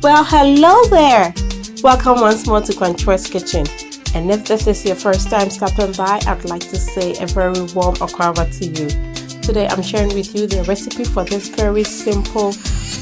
Well, hello there! Welcome once more to Controls Kitchen. And if this is your first time stopping by, I'd like to say a very warm akwaba to you. Today I'm sharing with you the recipe for this very simple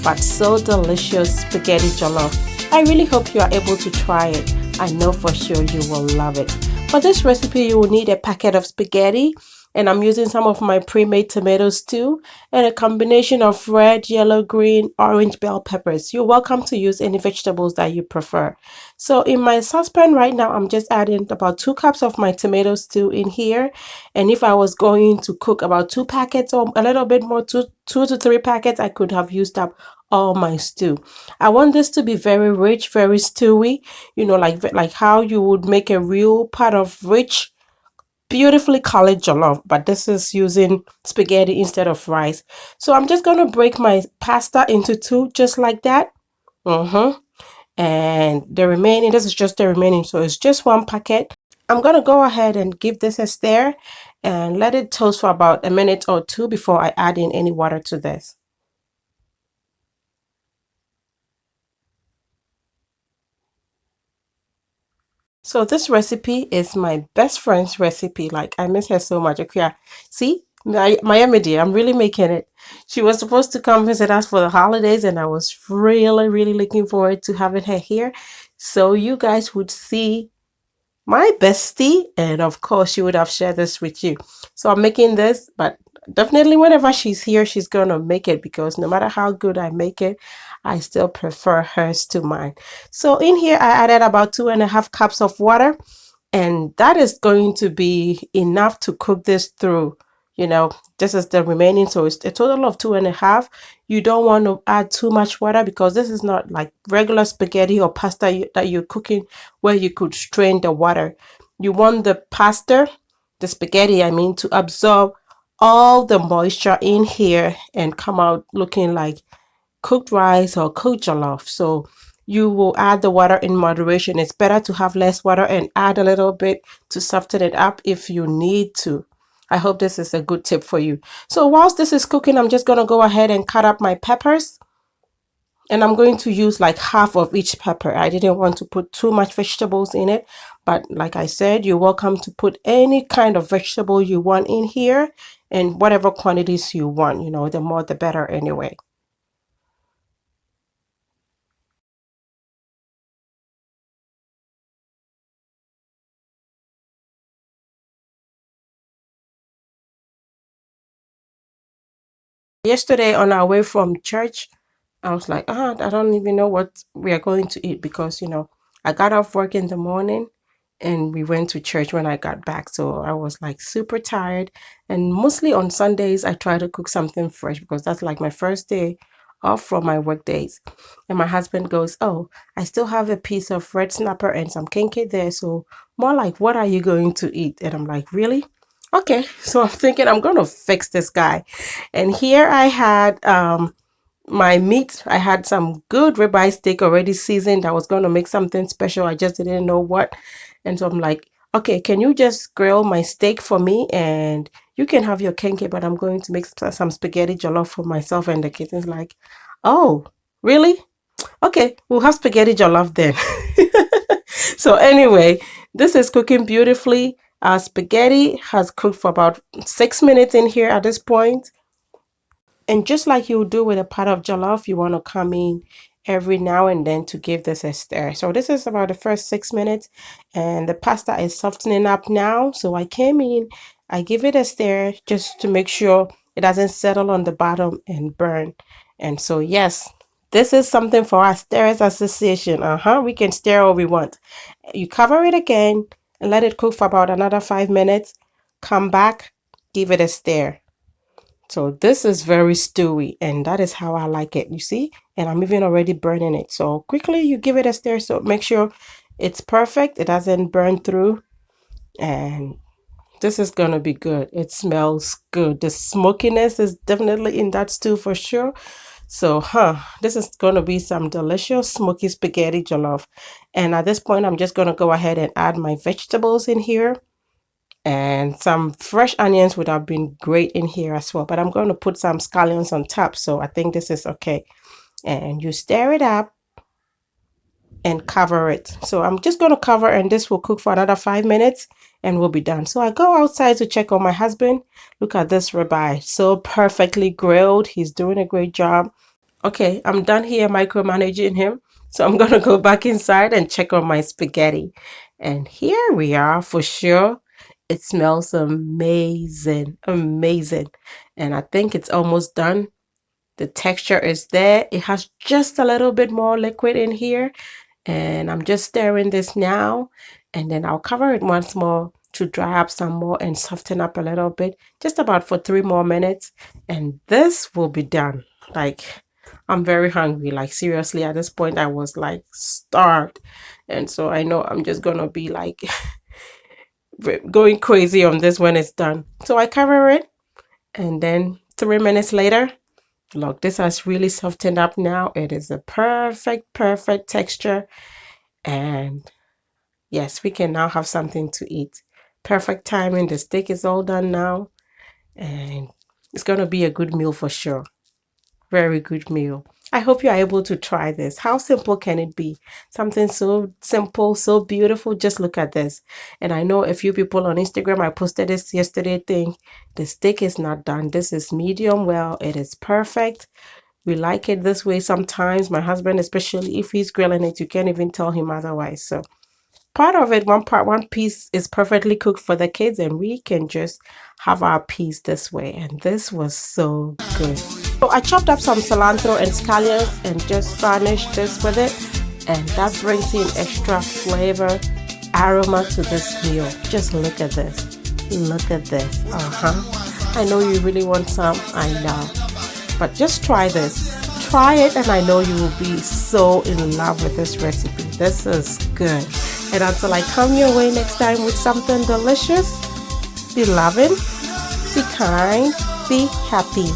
but so delicious spaghetti jollof. I really hope you are able to try it. I know for sure you will love it. For this recipe, you will need a packet of spaghetti, and I'm using some of my pre-made tomatoes too, and a combination of red, yellow, green, orange bell peppers. You're welcome to use any vegetables that you prefer. So in my saucepan right now, I'm just adding about 2 cups of my tomatoes stew in here. And if I was going to cook about 2 packets or a little bit more, two to 3 packets, I could have used up all my stew. I want this to be very rich, very stewy, you know, like how you would make a real pot of rich, beautifully colored jollof, but this is using spaghetti instead of rice. So I'm just going to break my pasta into 2 just like that. And the remaining, this is just the remaining, so it's just 1 packet. I'm going to go ahead and give this a stir and let it toast for about a minute or 2 before I add in any water to this. So this recipe is my best friend's recipe. Like, I miss her so much. Okay, see, Miami dear, I'm really making it. She was supposed to come visit us for the holidays, and I was really looking forward to having her here. So you guys would see my bestie, and of course she would have shared this with you. So I'm making this, but definitely whenever she's here, she's gonna make it, because no matter how good I make it, I still prefer hers to mine. So in here I added about 2.5 cups of water, and that is going to be enough to cook this through. You know, this is the remaining, so it's a total of 2.5. You don't want to add too much water, because this is not like regular spaghetti or pasta that you're cooking where you could strain the water. You want the pasta, the spaghetti I mean, to absorb all the moisture in here and come out looking like cooked rice or cooked jollof. So you will add the water in moderation. It's better to have less water and add a little bit to soften it up if you need to. I hope this is a good tip for you. So whilst this is cooking, I'm just going to go ahead and cut up my peppers. And I'm going to use like half of each pepper. I didn't want to put too much vegetables in it. But like I said, you're welcome to put any kind of vegetable you want in here, and whatever quantities you want. You know, the more the better anyway. Yesterday on our way from church, I was like, I don't even know what we are going to eat, because, you know, I got off work in the morning and we went to church when I got back. So I was like super tired. And mostly on Sundays, I try to cook something fresh, because that's like my first day off from my work days. And my husband goes, "Oh, I still have a piece of red snapper and some kinky there. So more like, what are you going to eat?" And I'm like, "Really? Okay." So I'm thinking I'm going to fix this guy. And here I had my meat. I had some good ribeye steak already seasoned. I was going to make something special. I just didn't know what. And so I'm like, "Okay, can you just grill my steak for me, and you can have your kenke, but I'm going to make some spaghetti jollof for myself and the kids." It's like, "Oh, really? Okay, we'll have spaghetti jollof then." So anyway, this is cooking beautifully. Our spaghetti has cooked for about 6 minutes in here at this point. And just like you would do with a pot of jollof, you want to come in every now and then to give this a stir. So this is about the first 6 minutes, and the pasta is softening up now. So I came in, I give it a stir just to make sure it doesn't settle on the bottom and burn. And so yes, this is something for our Stirrers Association. We can stir all we want. You cover it again and let it cook for about another 5 minutes. Come back, give it a stir. So this is very stewy, and that is how I like it, you see? And I'm even already burning it. So quickly you give it a stir, so make sure it's perfect. It doesn't burn through. And this is gonna be good. It smells good. The smokiness is definitely in that stew for sure. So, this is gonna be some delicious smoky spaghetti jollof. And at this point, I'm just gonna go ahead and add my vegetables in here. And some fresh onions would have been great in here as well, but I'm going to put some scallions on top, so I think this is okay. And you stir it up, and cover it. So I'm just going to cover, and this will cook for another 5 minutes and we'll be done. So I go outside to check on my husband. Look at this ribeye, so perfectly grilled. He's doing a great job. Okay, I'm done here micromanaging him. So I'm gonna go back inside and check on my spaghetti. And here we are for sure. It smells amazing, amazing. And I think it's almost done. The texture is there. It has just a little bit more liquid in here. And I'm just stirring this now. And then I'll cover it once more to dry up some more and soften up a little bit. Just about for 3 more minutes. And this will be done. Like, I'm very hungry. Like, seriously, at this point, I was like starved. And so I know I'm just gonna be like going crazy on this when it's done. So I cover it. And then 3 minutes later, look, this has really softened up now. It is a perfect texture. And yes, we can now have something to eat. Perfect timing. The steak is all done now. And it's going to be a good meal for sure. Very good meal. I hope you are able to try this. How simple can it be? Something so simple, so beautiful. Just look at this. And I know a few people on Instagram, I posted this yesterday, think the steak is not done. This is medium well. It is perfect. We like it this way sometimes. My husband, especially if he's grilling it, you can't even tell him otherwise. So part of it, one piece is perfectly cooked for the kids, and we can just have our piece this way. And this was so good. So I chopped up some cilantro and scallions and just garnished this with it, and that brings in extra flavor, aroma to this meal. Just look at this. Look at this. I know you really want some. I know. But just try this. Try it, and I know you will be so in love with this recipe. This is good. And until I come your way next time with something delicious, be loving, be kind, be happy.